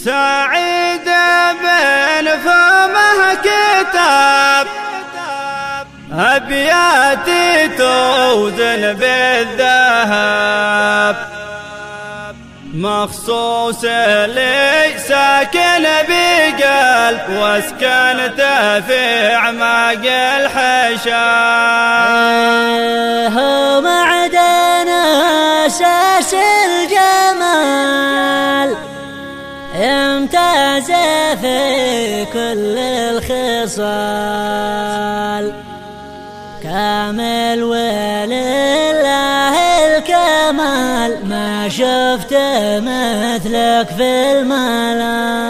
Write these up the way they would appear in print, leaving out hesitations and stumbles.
سعيد بن فمه كتاب أبياتي توزن بالذهب، مخصوص لي ساكن بقلب واسكنته في أعماق الحشا. هو معدن أساس الجمال، يمتاز في كل الخصال، كامل ولله الكمال، ما شفت مثلك في الملا.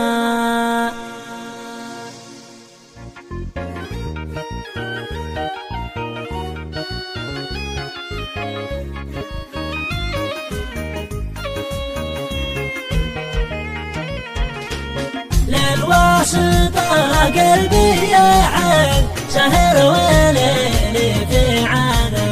للواسطة قلبي يعن، سهر وليلي في عنا،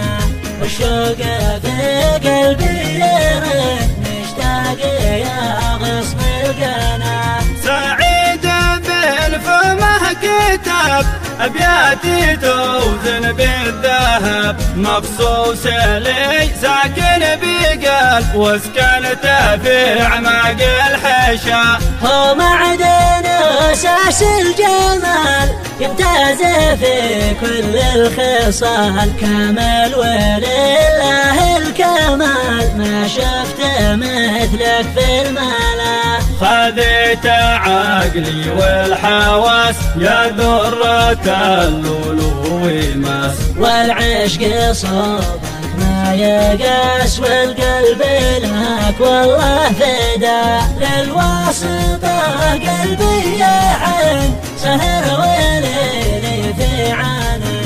والشوق في قلبي يرن، مشتاق يا غصن القنا. سعيد بن فمه كتاب أبياتي توزن بالذهب، مخصوص لي ساكن بقلب واسكنته في أعماق الحشا. هو معدن أساس الجمال، يمتاز في كل الخصال، كامل ولله الكمال، ما شفت مثلك في الملا. خذيت عقلي والحواس يا ذرة اللؤلؤ ماس، والعشق صوبك ما يقاس، والقلب لك والله فدا. للواسطة قلبي يعن، سهر وليلي في عنا،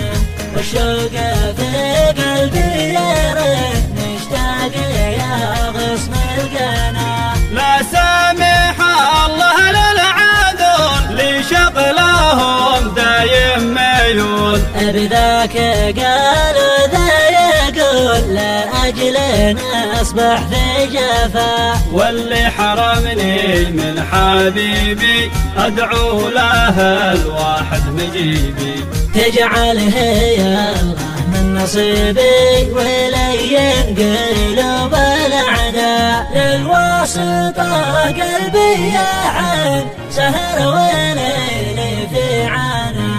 والشوق في قلبي يرن، مشتاق يا غصن القنا. لا سامح الله للعاذون لشغلهم دايم ميول، بذاك قالوا ذا يقول، لأجلنا أصبح في جفا. واللي حرمني من حبيبي أدعو له الواحد مجيبي، تجعله يا الله من نصيبي، ولين قلوب الأعداء. للواسطة قلبي يعن، سهر وليلي في عنا،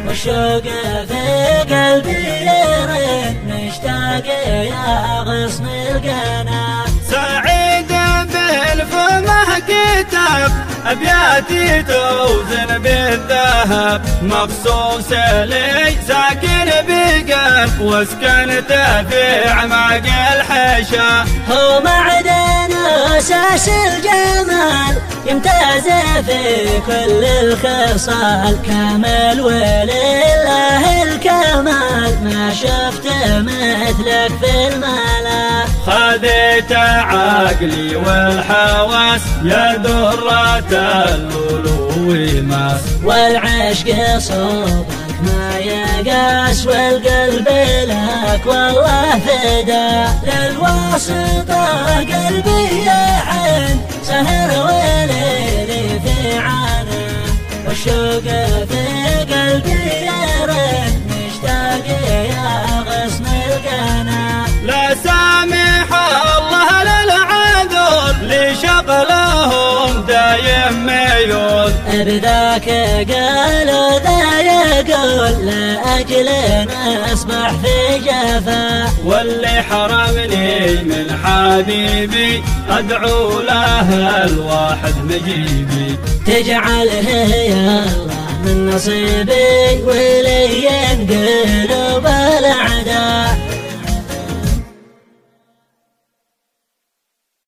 والشوق في قلبي يرن، مشتاق يا غصن القنا. سعيد بن فمه كتاب أبياتي توزن بالذهب، مخصوص لي ساكن بقلب واسكنته في أعماق الحشا. هو معدن أساس الجمال، يمتاز في كل الخصال، كامل ولله الكمال، ما شفت مثلك في الملا. خذيت عقلي والحواس يا ذرة اللؤلؤ ماس، والعشق صوبك ما يقاس، والقلب لك والله فدا. للواسطة قلبي يعن، سهر وليلي في عنا، والشوق في قلبي يرن، مشتاق يا غصن القنا. لا سامح الله للعاذون لشغلهم دايم ميول، بذاك قالوا ذا يقول، لأجلنا أصبح في جفا. واللي حرمني من حبيبي أدعو له الواحد مجيبي، تجعله يا الله من نصيبي،